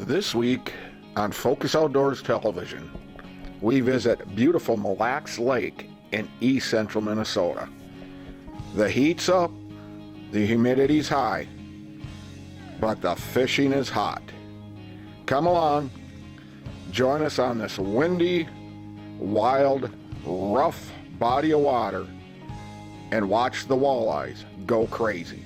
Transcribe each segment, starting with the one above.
This week on Focus Outdoors Television, we visit beautiful Mille Lake in east central Minnesota. The heat's up, the humidity's high, but the fishing is hot. Come along, join us on this windy, wild, rough body of water and watch the walleyes go crazy.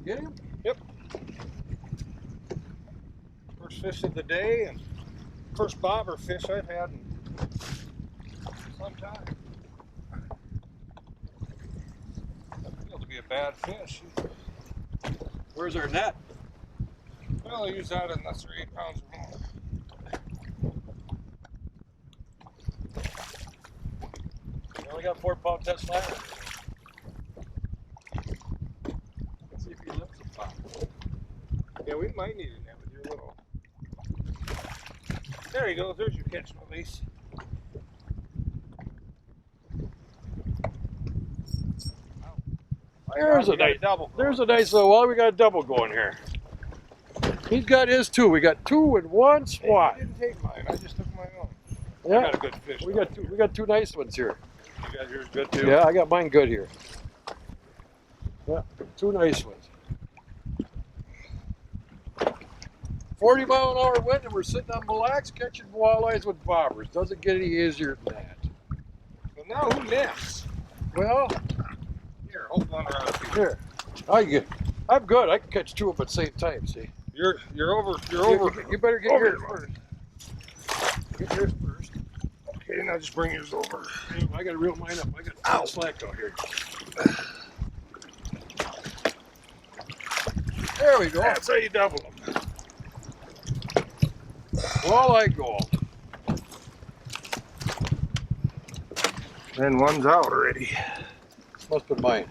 Get him? Yep. First fish of the day and first bobber fish I've had in some time. Doesn't feel to be a bad fish. Where's our net? Well, I use that unless they're 8 pounds or more. We only got 4-pound test line. Let's see if he lifts a pop. Yeah, we might need a net with your little. There you go. There's your catch and release. There's a nice double. There's a nice little. Well, we got a double going here. He's got his two. We got 2 in one swat. I didn't take mine. I just took my own. Yeah, I got a good fish. we got two. We got 2 nice ones here. You got yours good too? Yeah, I got mine good here. Yeah, 2 nice ones. 40-mile-an-hour wind, and we're sitting on Mille catching walleyes with bobbers. Doesn't get any easier than that. Well, now who nets? Well, Here, hold on around here. here. I'm good. I can catch 2 of them at the same time. See. You're over. You're over. You better get over yours here. first. Get yours first. Okay, now just bring yours over. I gotta reel mine up. I got slack out here. There we go. That's how you double them. Walleye goal. And one's out already. Must be mine.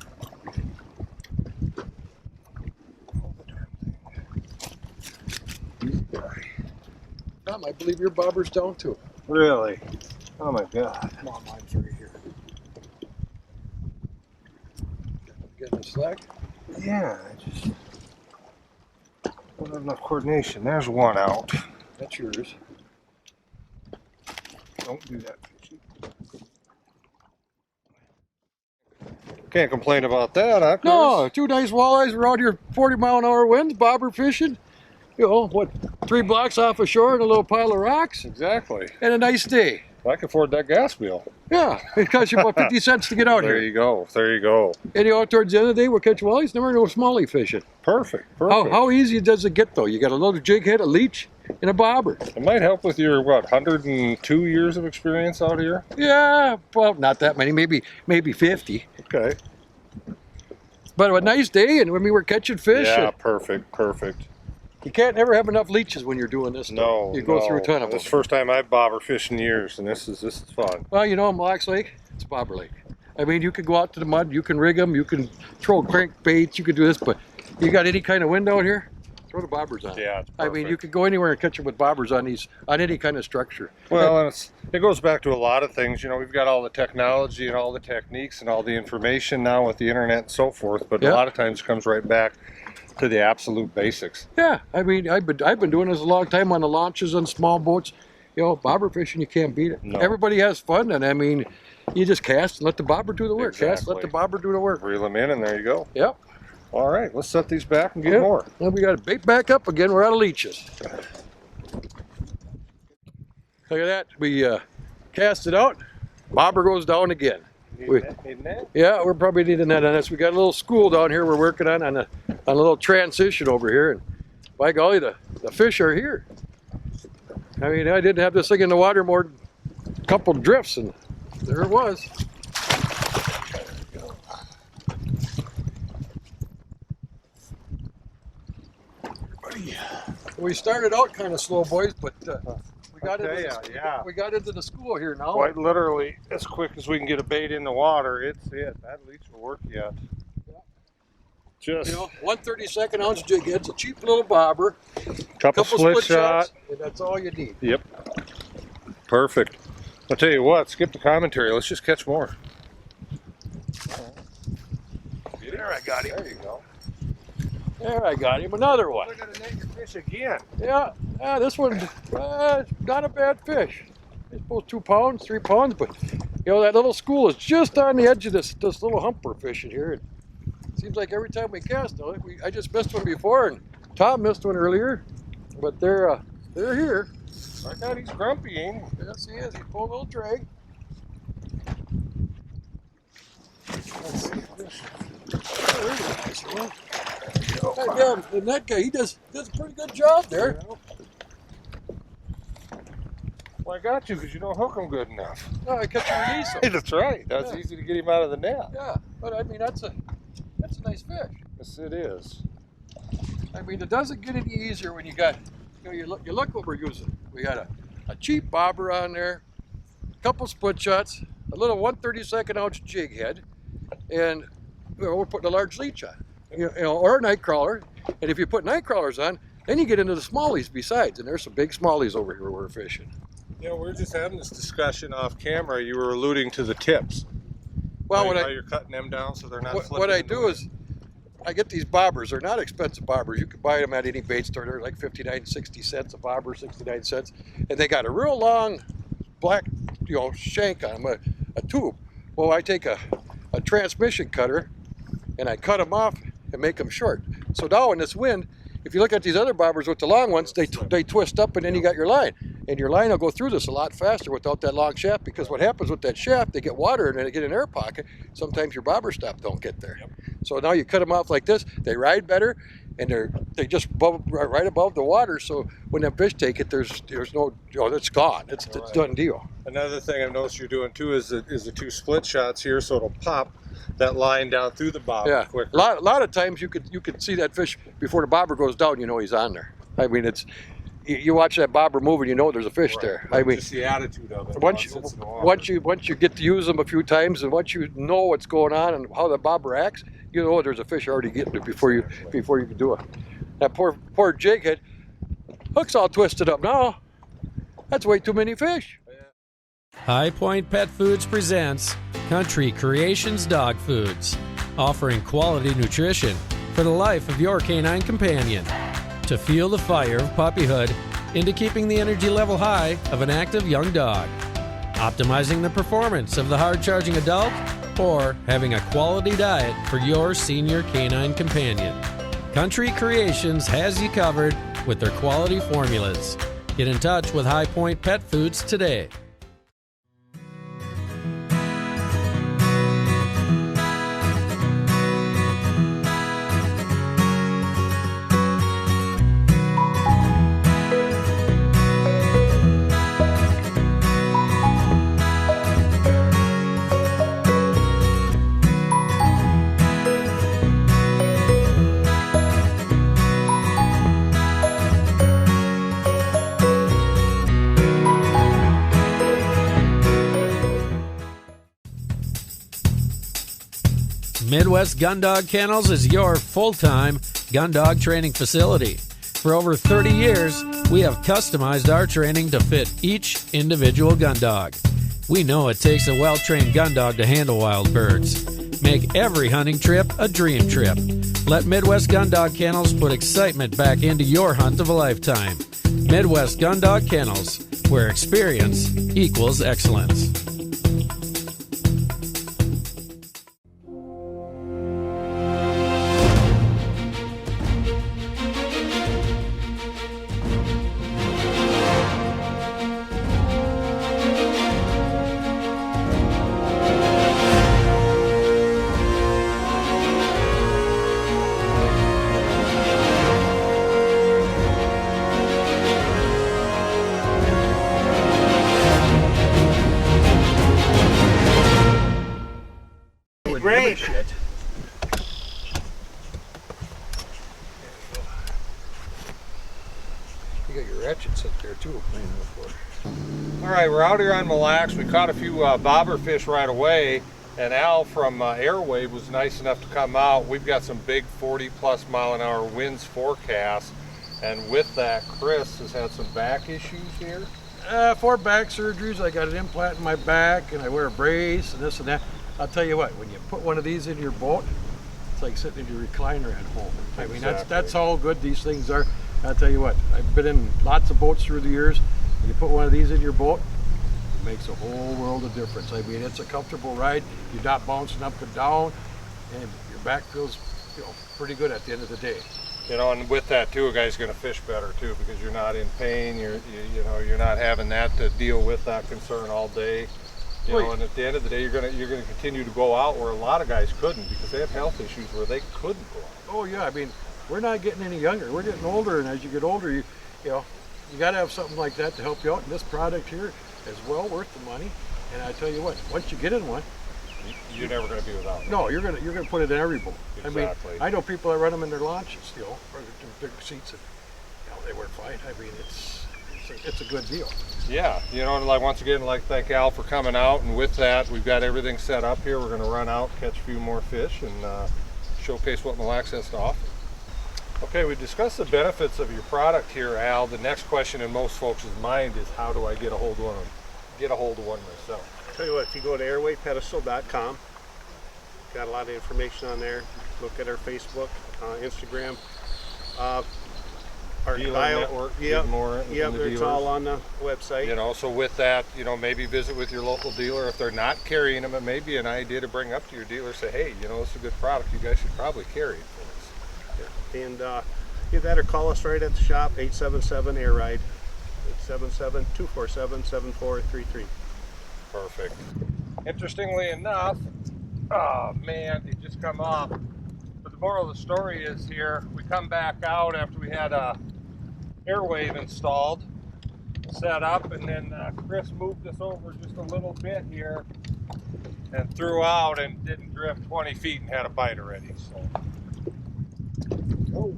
Tom, I believe your bobber's down too. Really? Oh my God. Come on, mine's right here. Getting the slack? Yeah, I just don't have enough coordination. There's one out. That's yours. Don't do that. Can't complain about that, huh, Chris? No, 2 nice walleyes. We're out here 40-mile-an-hour winds, bobber fishing. You know, what, 3 blocks off the shore and a little pile of rocks. Exactly. And a nice day. I can afford that gas bill. Yeah, it costs you about 50 cents to get out There here. you go. There you go. And you know, towards the end of the day, we'll catch walleyes. Never no smallie fishing. Perfect. Perfect. How easy does it get, though? You got a little jig head, a leech, and a bobber. It might help with your, what, 102 years of experience out here? Yeah, well, not that many. Maybe 50. Okay. But a nice day, and when we were catching fish. Yeah, perfect. Perfect. You can't never have enough leeches when you're doing this. No, you go through a ton of them. This is the first time I've bobber fished in years, and this is fun. Well, you know, Mille Lake, it's bobber lake. I mean, you can go out to the mud, you can rig them, you can throw crankbaits, you can do this, but you got any kind of wind out here, throw the bobbers on. Yeah, it's I mean, you could go anywhere and catch them with bobbers on any kind of structure. Well, and it goes back to a lot of things. You know, we've got all the technology and all the techniques and all the information now with the internet and so forth, but a lot of times it comes right back to the absolute basics. Yeah, I mean, I've been doing this a long time on the launches on small boats. You know, bobber fishing, you can't beat it. No. Everybody has fun, and I mean, you just cast and let the bobber do the work. Exactly. Cast, let the bobber do the work. Reel them in, and there you go. Yep. All right, let's set these back and get Yep. more. Then we got to bait back up again. We're out of leeches. Look at that. We cast it out. Bobber goes down again. Yeah, we're probably needing that on this. We got a little school down here we're working on a little transition over here. And by golly, the fish are here. I mean, I didn't have this thing in the water more than a couple drifts, and there it was. We started out kind of slow, boys, but we got into the school here now. Quite literally, as quick as we can get a bait in the water, it's it. That leech will work yet. Yeah. Just 1/32 ounce jig head's a cheap little bobber. couple split shots, and that's all you need. Yep. Perfect. I'll tell you what, skip the commentary. Let's just catch more. There, I got him. There you go. There, I got him. Another one. We're gonna net your fish again. Yeah, this one, not a bad fish. It's both 2 pounds, 3 pounds, but that little school is just on the edge of this little hump we're fishing here. It seems like every time we cast, I just missed one before, and Tom missed one earlier, but they're here. I thought he's grumpy, ain't he? Yes, he is. He pulled a little drag. Let's see this. Oh, there's a nice one. And that guy, he does a pretty good job there. Well, I got you because you don't hook him good enough. No, I kept him release him. That's right. That's easy to get him out of the net. Yeah, but I mean that's a nice fish. Yes, it is. I mean, it doesn't get any easier when you got, you look what we're using. We got a cheap bobber on there, a couple split shots, a little 1/32 ounce jig head, and we're putting a large leech on, or a night crawler. And if you put night crawlers on, then you get into the smallies besides, and there's some big smallies over here we're fishing. We're just having this discussion off camera. You were alluding to the tips. Well, how you're cutting them down so they're not flipping. What I do is, I get these bobbers. They're not expensive bobbers. You can buy them at any bait store. They're like 59, 60 cents a bobber, 69 cents. And they got a real long black, shank on them, a tube. Well, I take a transmission cutter and I cut them off and make them short. So now in this wind, if you look at these other bobbers with the long ones, they twist up and then you got your line. And your line will go through this a lot faster without that long shaft, because what happens with that shaft, they get water and they get an air pocket. Sometimes your bobber stop don't get there. Yep. So now you cut them off like this, they ride better, and they just right above the water. So when the fish take it, there's no, it's gone. It's done deal. Another thing I've noticed you're doing too is the 2 split shots here, so it'll pop that line down through the bobber quicker. A lot of times you could see that fish before the bobber goes down. He's on there. I mean, you watch that bobber move and there's a fish there. I mean, just the attitude of it. Once you get to use them a few times, and once you know what's going on and how the bobber acts, there's a fish already getting it before you can do it. That poor jig head, hook's all twisted up now. That's way too many fish. High Point Pet Foods presents Country Creations Dog Foods, offering quality nutrition for the life of your canine companion. To fuel the fire of puppyhood into keeping the energy level high of an active young dog, optimizing the performance of the hard-charging adult, or having a quality diet for your senior canine companion. Country Creations has you covered with their quality formulas. Get in touch with High Point Pet Foods today. Midwest Gun Dog Kennels is your full-time gun dog training facility. For over 30 years, we have customized our training to fit each individual gun dog. We know it takes a well-trained gun dog to handle wild birds. Make every hunting trip a dream trip. Let Midwest Gun Dog Kennels put excitement back into your hunt of a lifetime. Midwest Gun Dog Kennels, where experience equals excellence. You got your ratchets up there too. All right, we're out here on Mille Lacs. We caught a few bobber fish right away, and Al from Airwave was nice enough to come out. We've got some big 40+ mile-an-hour winds forecast, and with that, Chris has had some back issues here. 4 back surgeries. I got an implant in my back, and I wear a brace, and this and that. I'll tell you what, when you put one of these in your boat, it's like sitting in your recliner at home. I mean, that's how good these things are. I'll tell you what, I've been in lots of boats through the years. When you put one of these in your boat, it makes a whole world of difference. I mean, it's a comfortable ride. You're not bouncing up and down, and your back feels, pretty good at the end of the day. And with that too, a guy's going to fish better too, because you're not in pain. You're not having that to deal with that concern all day. And at the end of the day, you're going to continue to go out where a lot of guys couldn't, because they have health issues where they couldn't go out. Oh yeah, I mean, we're not getting any younger. We're getting older, and as you get older, you got to have something like that to help you out. And this product here is well worth the money. And I tell you what, once you get in one, you're never going to be without it. No, you're gonna put it in every boat. Exactly. I mean, I know people that run them in their launches, or their big seats, and they work fine. I mean, it's a good deal. Yeah, and like once again, thank Al for coming out, and with that, we've got everything set up here. We're going to run out, catch a few more fish, and showcase what Mille Lacs has to offer. Okay, we discussed the benefits of your product here, Al. The next question in most folks' mind is, how do I get a hold of one myself? Tell you what, if you go to airwaypedestal.com, got a lot of information on there. Look at our Facebook, Instagram, our dealer network. Yep, the it's all on the website. So with that, maybe visit with your local dealer. If they're not carrying them, it may be an idea to bring up to your dealer. Say, hey, this is a good product. You guys should probably carry it for us. Yeah. And either that or call us right at the shop, 877-AIR-RIDE, 877-247-7433. Perfect. Interestingly enough, oh man, it just come up. But the moral of the story is here, we come back out after we had a Airwave installed, set up, and then Chris moved us over just a little bit here and threw out and didn't drift 20 feet and had a bite already. So. Oh.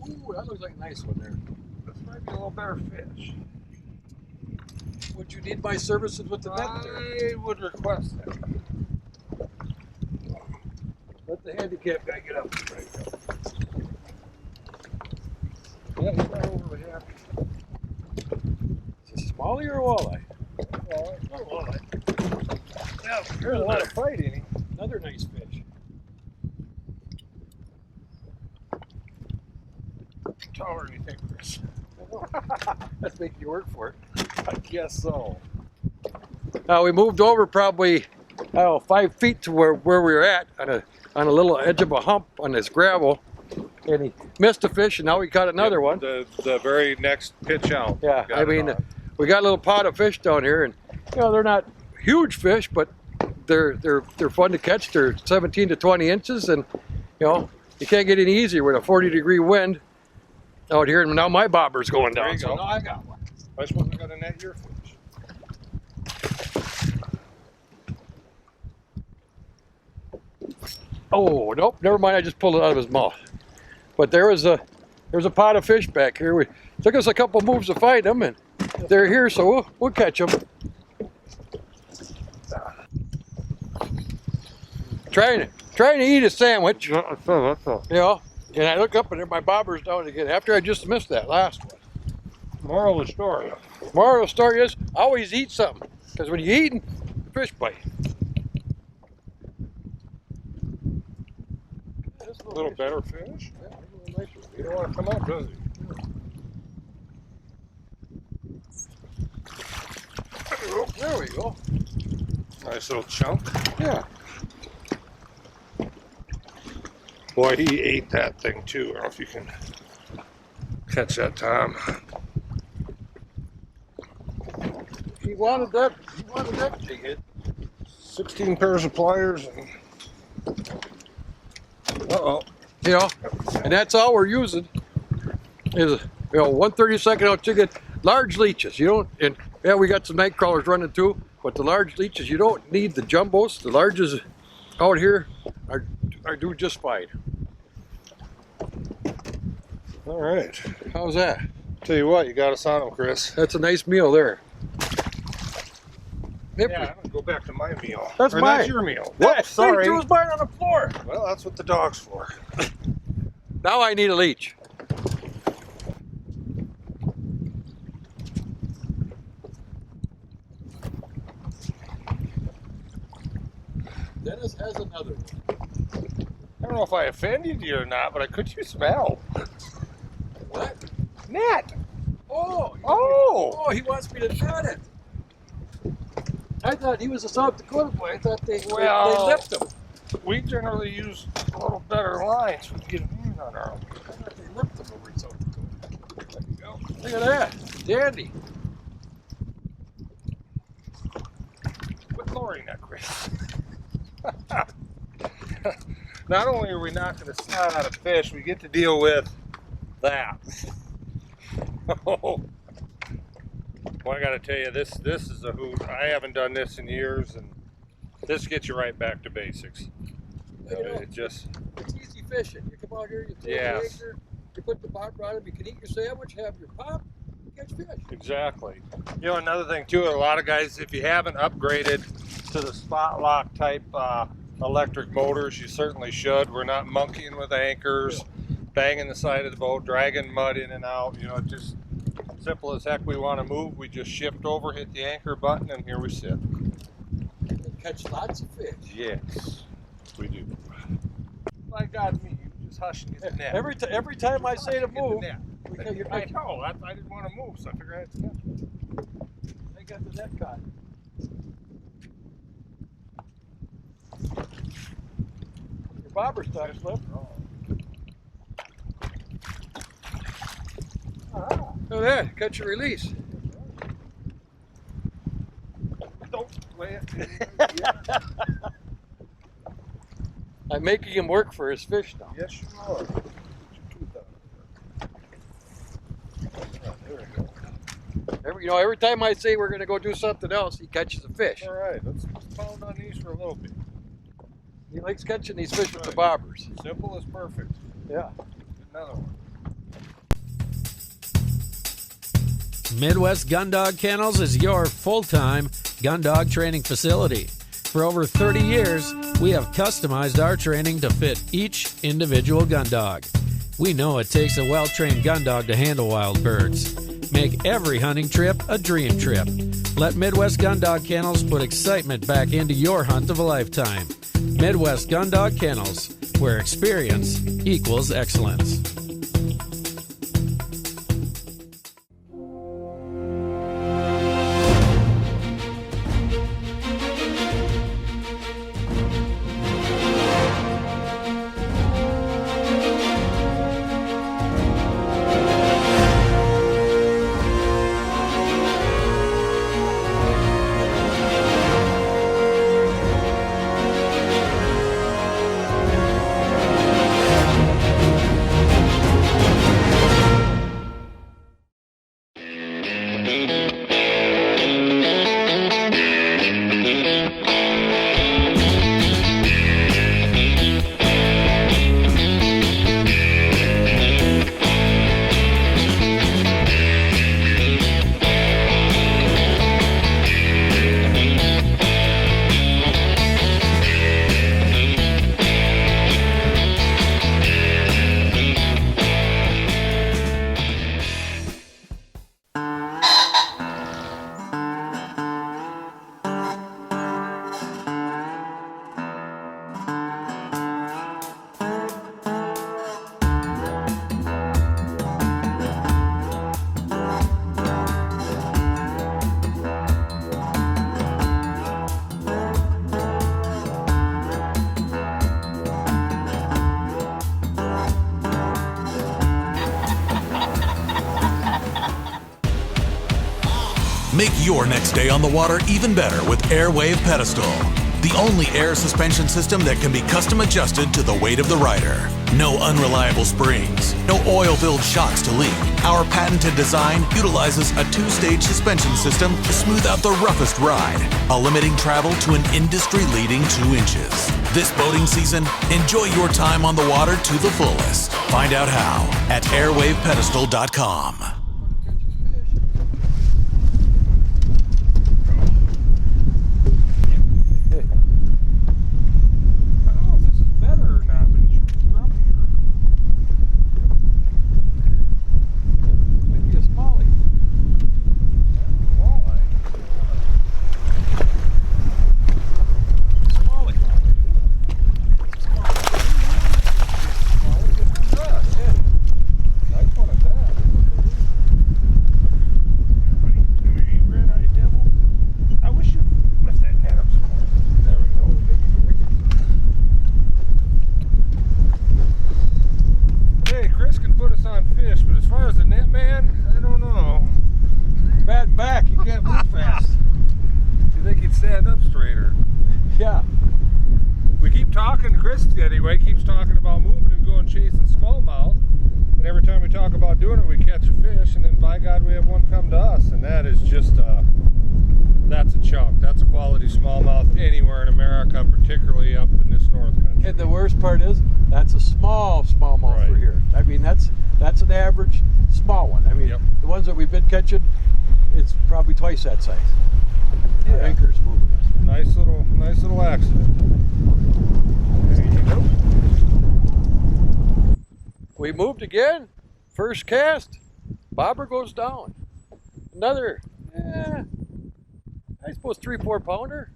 Ooh, that looks like a nice one there. This might be a little better fish. Would you need my services with the net there? I would request that. Let the handicap guy get up. Yeah, he's not overly happy. Is it smallie or a walleye? Well, it's not walleye. Yeah, there's a lot of fight in him. Another nice fish. Taller than you think, Chris. That's making you work for it. I guess so. Now we moved over probably 5 feet to where we were at on a little edge of a hump on this gravel, and he missed a fish, and now we caught another one. The very next pitch out. Yeah, I mean, we got a little pot of fish down here, and they're not huge fish, but they're fun to catch. They're 17 to 20 inches, and you can't get any easier with a 40-degree wind out here. And now my bobber's going down. There you go. So now I got one. I suppose I got a net your fish. Oh nope, never mind. I just pulled it out of his mouth. But there's a pot of fish back here. It took us a couple moves to find them, and they're here, so we'll catch them. Trying to eat a sandwich. And I look up and my bobber's down again after I just missed that last one. Moral of the story. Moral of the story is always eat something, because when you're eating, the fish bite. A little better fish. Yeah, a little nicer. You don't want to come out, does he? There we go. Nice little chunk. Yeah. Boy, he ate that thing too. I don't know if you can catch that, Tom. He wanted that big hit. 16 pairs of pliers. Uh-oh. And that's all we're using is 1/32 ounce chicken, large leeches. And we got some night crawlers running too, but the large leeches, you don't need the jumbos. The larges out here are do just fine. All right. How's that? Tell you what, you got us on them, Chris. That's a nice meal there. Yeah, I'm gonna go back to my meal. That's Or mine. That's your meal. Whoops, Hey, sorry. He threw his mine on the floor. Well, that's what the dog's for. Now I need a leech. Dennis has another one. I don't know if I offended you or not, but I could use some help. What? Net. Oh! Oh! Oh, he wants me to net it. I thought he was a South Dakota boy. I thought they lipped him. We generally use a little better lines. We can get them on our own. I thought they lipped him over in South Dakota. There you go. Look at that. Dandy. Quit lowering that, Chris. Not only are we not going to snot out a fish, we get to deal with that. Oh. Well, I got to tell you, this is a hoot. I haven't done this in years, and this gets you right back to basics. It just... It's easy fishing. You come out here, you throw the anchor, you put the bobber on it, you can eat your sandwich, have your pop, catch fish. Exactly. You know, another thing too, a lot of guys, if you haven't upgraded to the spot lock type electric motors, you certainly should. We're not monkeying with anchors, banging the side of the boat, dragging mud in and out. You know, it's just simple as heck. We want to move, we just shift over, hit the anchor button, and here we sit. And catch lots of fish. Yes, we do. My God, me, you just hush and get the net. Every time I say to move, I know, I didn't want to move, so I figured I had to catch it. I got the net caught. Your bobber stock slip. Look at that, catch and release. Don't play it. I'm making him work for his fish now. Yes, you are. Get your tooth out of there. There we go. Every time I say we're going to go do something else, he catches a fish. All right, let's pound on these for a little bit. He likes catching these fish with the bobbers. Simple as perfect. Yeah. Get another one. Midwest Gun Dog Kennels is your full-time gun dog training facility. For over 30 years, we have customized our training to fit each individual gun dog. We know it takes a well-trained gun dog to handle wild birds. Make every hunting trip a dream trip. Let Midwest Gun Dog Kennels put excitement back into your hunt of a lifetime. Midwest Gun Dog Kennels, where experience equals excellence. Make your next day on the water even better with Airwave Pedestal, the only air suspension system that can be custom adjusted to the weight of the rider. No unreliable springs, no oil-filled shocks to leak. Our patented design utilizes a 2-stage suspension system to smooth out the roughest ride, while limiting travel to an industry-leading 2 inches. This boating season, enjoy your time on the water to the fullest. Find out how at airwavepedestal.com. Yeah. We keep talking, Chris anyway, keeps talking about moving and going chasing smallmouth. And every time we talk about doing it, we catch a fish, and then by God, we have one come to us. And that is just, that's a chunk. That's a quality smallmouth anywhere in America, particularly up in this north country. And the worst part is, that's a smallmouth Right. for here. I mean, that's an average small one. I mean, Yep. the ones that we've been catching, it's probably twice that size. Yeah. Our anchor's moving us. Nice little accident. We moved again. First cast, bobber goes down. Another, I suppose 3-4 pounder.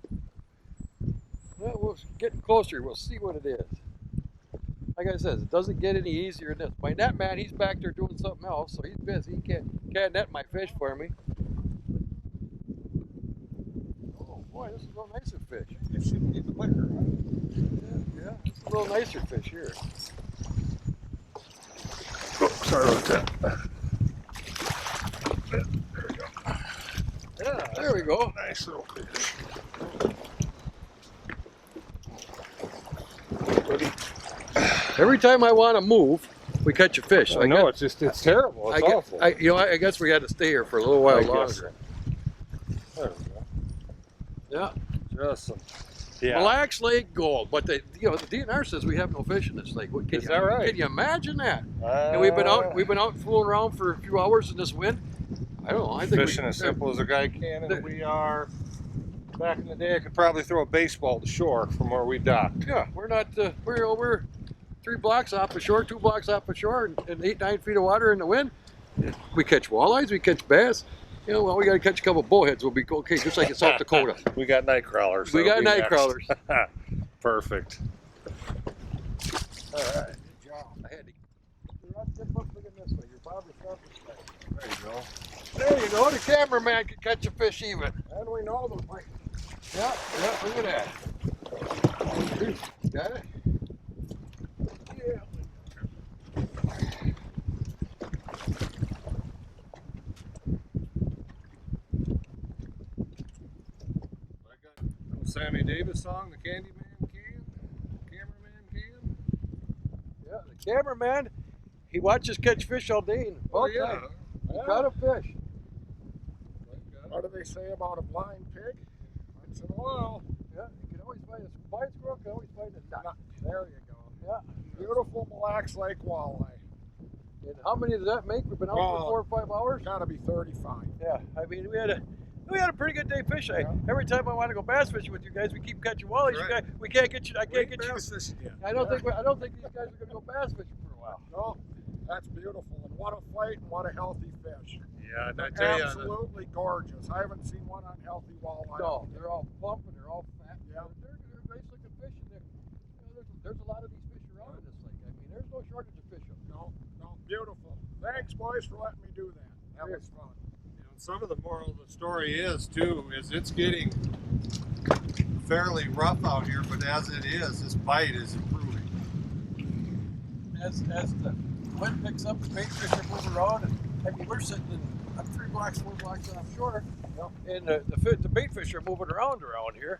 Well, we'll get closer. We'll see what it is. Like I said, it doesn't get any easier than this. My net man, he's back there doing something else, so he's busy. He can't net my fish for me. Oh boy, this is a little nicer fish. It should be the liquor. Yeah, it's a little nicer fish here. Oh, sorry about that. There we go. Yeah, There we go. Nice little fish. Every time I want to move, we catch a fish. So I know, it's terrible. It's awful. I guess we got to stay here for a little while I guess longer. so. There we go. Yeah. Just some. Yeah. Mille Lake gold, but the DNR says we have no fish in this lake. Is that right? Can you imagine that? And we've been out fooling around for a few hours in this wind. I don't know. I think Fishing as simple as a guy can, and we are. Back in the day, I could probably throw a baseball to shore from where we docked. Yeah, we're not. We're 3 blocks off the shore, 2 blocks off the shore, and 8-9 feet of water in the wind. We catch walleyes, we catch bass. You know, well, we got to catch a couple bowheads. We'll be okay, just like in South Dakota. We got night crawlers. We got night next. crawlers. Perfect. All right. Good job. I had to. You're not looking this way. Your bobber's sharp as There you go. There you go. The cameraman can catch a fish even. And we know them. Yeah, look at that. Got it? Yeah. Sammy Davis song, the Candyman can, cameraman can. Yeah, the cameraman, he watches catch fish all day. And all time. He caught a fish. What do they say about a blind pig? Once in a while. Yeah, you can always find a blind squirrel, can always find a nut. There you go. Yeah. Beautiful Mille Lake walleye. And how many does that make? We've been out for 4 or 5 hours. Gotta be 35. Yeah, I mean we had a pretty good day fishing. Yeah. Every time I want to go bass fishing with you guys, we keep catching walleyes. Right. We can't get you. I can't get you. Bass fishing again. I don't think these guys are going to go bass fishing for a while. No, that's beautiful. And what a fight and what a healthy fish. Yeah, and I tell you, Absolutely gorgeous. I haven't seen one unhealthy walleye. No, they're all plump and they're all fat. Yeah. They're nice looking fish. And there's a lot of these fish around in this lake. I mean, there's no shortage of fish. No, beautiful. Thanks, boys, for letting me do that. That was fun. you know, some of the moral of the story is it's getting fairly rough out here, but as it is, this bite is improving. As the wind picks up, the bait fish are moving around. And, I mean, we're sitting in 3 blocks, 4 blocks offshore, and the bait fish are moving around here.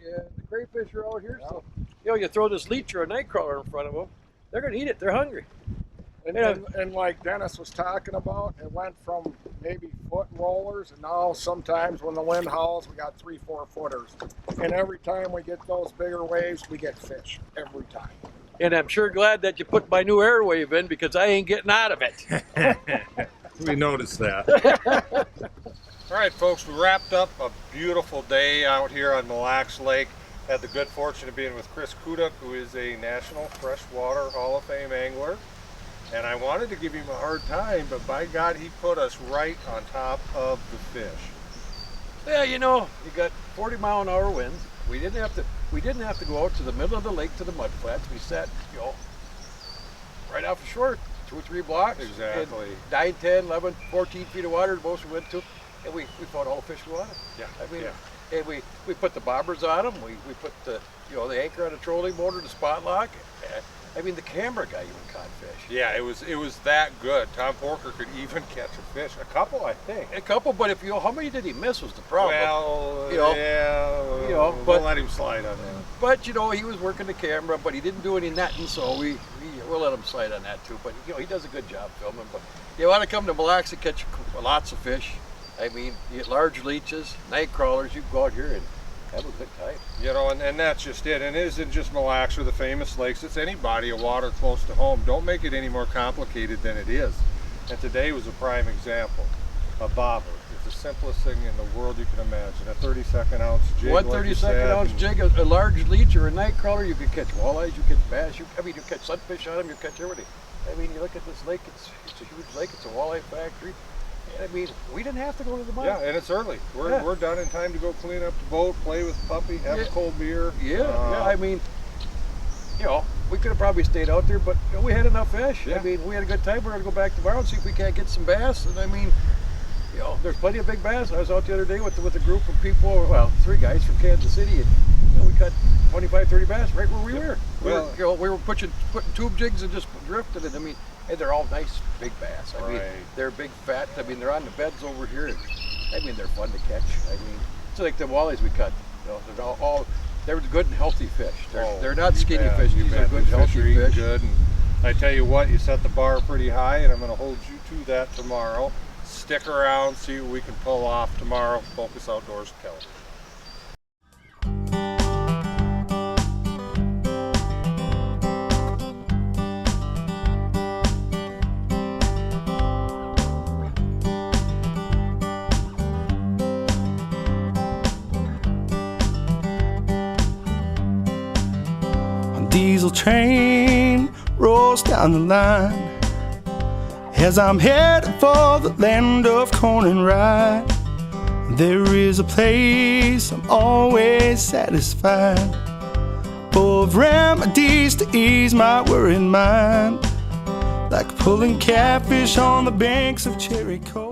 And the crayfish are out here, so you throw this leech or a night crawler in front of them, they're going to eat it. They're hungry. And like Dennis was talking about, it went from maybe foot rollers, and now sometimes when the wind howls, we got 3-4 footers. And every time we get those bigger waves, we get fish every time. And I'm sure glad that you put my new airwave in, because I ain't getting out of it. We noticed that. All right, folks, we wrapped up a beautiful day out here on Mille Lake. Had the good fortune of being with Chris Kuduk, who is a National Freshwater Hall of Fame angler. And I wanted to give him a hard time, but by God, he put us right on top of the fish. Yeah, you know, you got 40-mile-an-hour winds. We didn't have to go out to the middle of the lake to the mud flats. We sat, you know, right off the shore, 2 or 3 blocks. Exactly. 9, 10, 11, 14 feet of water, the most we went to, and we fought all the fish we wanted. Yeah. I mean, yeah. and we put the bobbers on them. We put the, you know, the anchor on a trolling motor, the spot lock. I mean, the camera guy even caught fish. Yeah, it was that good. Tom Porker could even catch a fish. A couple, I think. A couple, but if you know, how many did he miss was the problem. Well, you know, yeah, you know, we'll let him slide on that. But you know, he was working the camera, but he didn't do any netting, so we'll let him slide on that too. But you know, he does a good job filming. But you want to come to Mille and catch lots of fish. I mean, you get large leeches, night crawlers. You can go out here and have a good time. You know, and that's just it. And it isn't just Mille or the famous lakes. It's any body of water close to home. Don't make it any more complicated than it is. And today was a prime example. A bobber. It's the simplest thing in the world you can imagine. A 32nd ounce jig. One 32nd ounce jig, a large leech or a night crawler. You can catch walleyes, you catch bass. You catch sunfish on them. You catch everything. I mean, you look at this lake. It's a huge lake. It's a walleye factory. I mean, we didn't have to go to the mud. Yeah, and it's early. We're done in time to go clean up the boat, play with Puppy, have a cold beer. Yeah, I mean, you know, we could have probably stayed out there, but you know, we had enough fish. Yeah. I mean, we had a good time. We're going to go back tomorrow and see if we can't get some bass. And I mean, you know, there's plenty of big bass. I was out the other day with a group of people, well, 3 guys from Kansas City, and you know, we caught 25, 30 bass right where we were. We were putting tube jigs and just drifting, and I mean, and they're all nice big bass. I mean, they're big, fat. I mean, they're on the beds over here, and I mean, they're fun to catch. I mean, it's like the walleyes we cut. You know, they're good and healthy fish. They're not skinny fish. These are good, healthy fish. Good. And I tell you what, you set the bar pretty high, and I'm going to hold you to that tomorrow. Stick around, see what we can pull off tomorrow. Focus Outdoors Television. Diesel train rolls down the line as I'm headed for the land of corn and rye. There is a place I'm always satisfied, full of remedies to ease my worried mind, like pulling catfish on the banks of Cherry Cove.